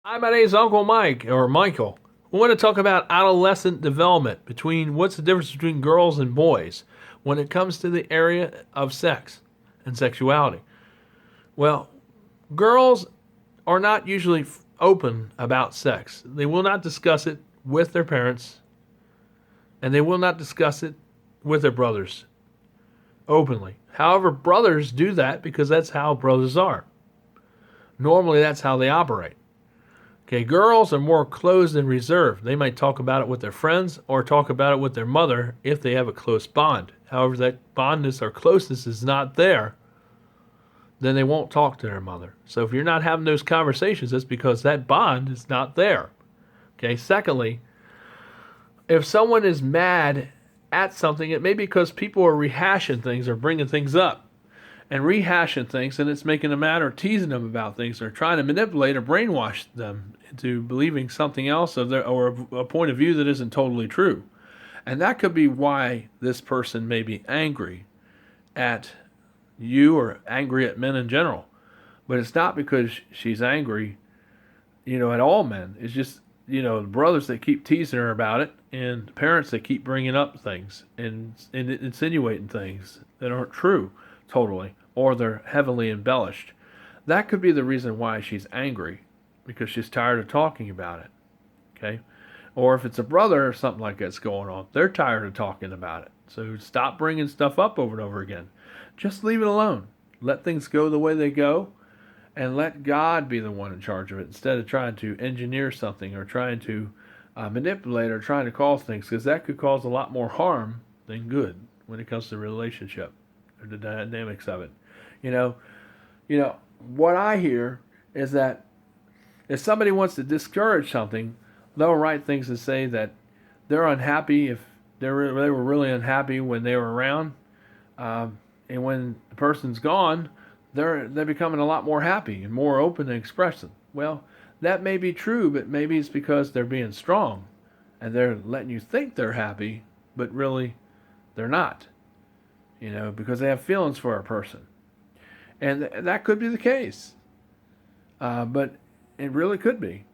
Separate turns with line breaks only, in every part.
Hi, my name is Uncle Mike or Michael. We want to talk about adolescent development between what's the difference between girls and boys when it comes to the area of sex and sexuality. Well, girls are not usually open about sex. They will not discuss it with their parents and they will not discuss it with their brothers openly. However, brothers do that because that's how brothers are. Normally, that's how they operate. Okay, girls are more closed and reserved. They might talk about it with their friends or talk about it with their mother if they have a close bond. However, that bondness or closeness is not there, then they won't talk to their mother. So if you're not having those conversations, it's because that bond is not there. Okay, secondly, if someone is mad at something, it may be because people are rehashing things or bringing things up and rehashing things, and it's making them mad or teasing them about things or trying to manipulate or brainwash them into believing something else or a point of view that isn't totally true. And that could be why this person may be angry at you or angry at men in general. But it's not because she's angry, at all men. It's just, the brothers that keep teasing her about it and the parents that keep bringing up things and insinuating things that aren't true totally or they're heavily embellished. That could be the reason why she's angry because she's tired of talking about it. Okay? Or if it's a brother or something like that's going on, they're tired of talking about it. So stop bringing stuff up over and over again. Just leave it alone. Let things go the way they go and let God be the one in charge of it instead of trying to engineer something or trying to manipulate or trying to cause things because that could cause a lot more harm than good when it comes to the relationship or the dynamics of it. You know, what I hear is that if somebody wants to discourage something, they'll write things and say that they're unhappy if they were really unhappy when they were around, and when the person's gone, they're becoming a lot more happy and more open to expressing. Well, that may be true, but maybe it's because they're being strong and they're letting you think they're happy, but really they're not. Because they have feelings for a person, and that could be the case. But it really could be.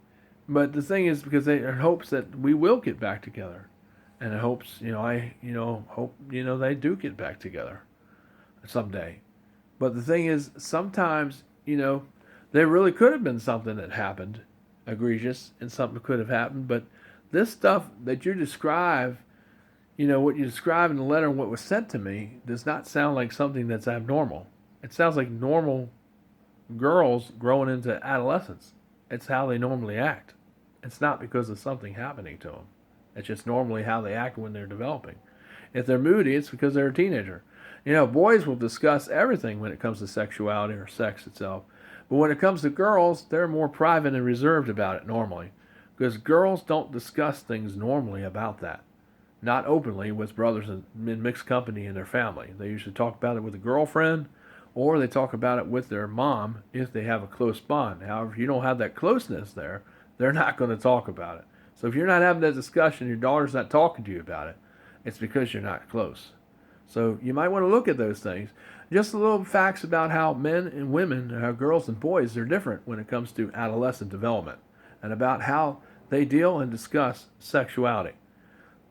But the thing is, because they in hopes that we will get back together, and in hopes, I, hope, they do get back together someday. But the thing is, sometimes, there really could have been something that happened, egregious, and something could have happened. But this stuff that you describe, what you describe in the letter and what was sent to me, does not sound like something that's abnormal. It sounds like normal girls growing into adolescence. It's how they normally act. It's not because of something happening to them. It's just normally how they act when they're developing. If they're moody, it's because they're a teenager. Boys will discuss everything when it comes to sexuality or sex itself. But when it comes to girls, they're more private and reserved about it normally. Because girls don't discuss things normally about that. Not openly with brothers in mixed company in their family. They usually talk about it with a girlfriend or they talk about it with their mom if they have a close bond. However, if you don't have that closeness there, they're not going to talk about it. So if you're not having that discussion, your daughter's not talking to you about it, it's because you're not close. So you might want to look at those things. Just a little facts about how men and women, how girls and boys are different when it comes to adolescent development and about how they deal and discuss sexuality.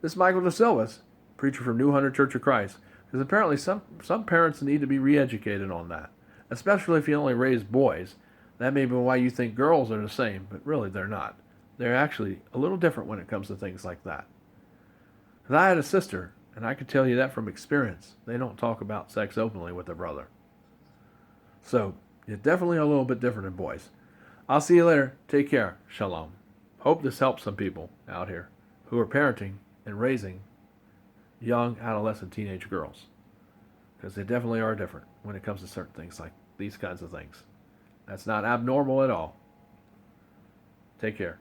This is Michael DeSilvas, preacher from New Hunter Church of Christ, because apparently some parents need to be re-educated on that, especially if you only raise boys. That may be why you think girls are the same, but really they're not. They're actually a little different when it comes to things like that. Because I had a sister, and I can tell you that from experience. They don't talk about sex openly with their brother. So, it's definitely a little bit different than boys. I'll see you later. Take care. Shalom. Hope this helps some people out here who are parenting and raising young adolescent teenage girls. Because they definitely are different when it comes to certain things like these kinds of things. That's not abnormal at all. Take care.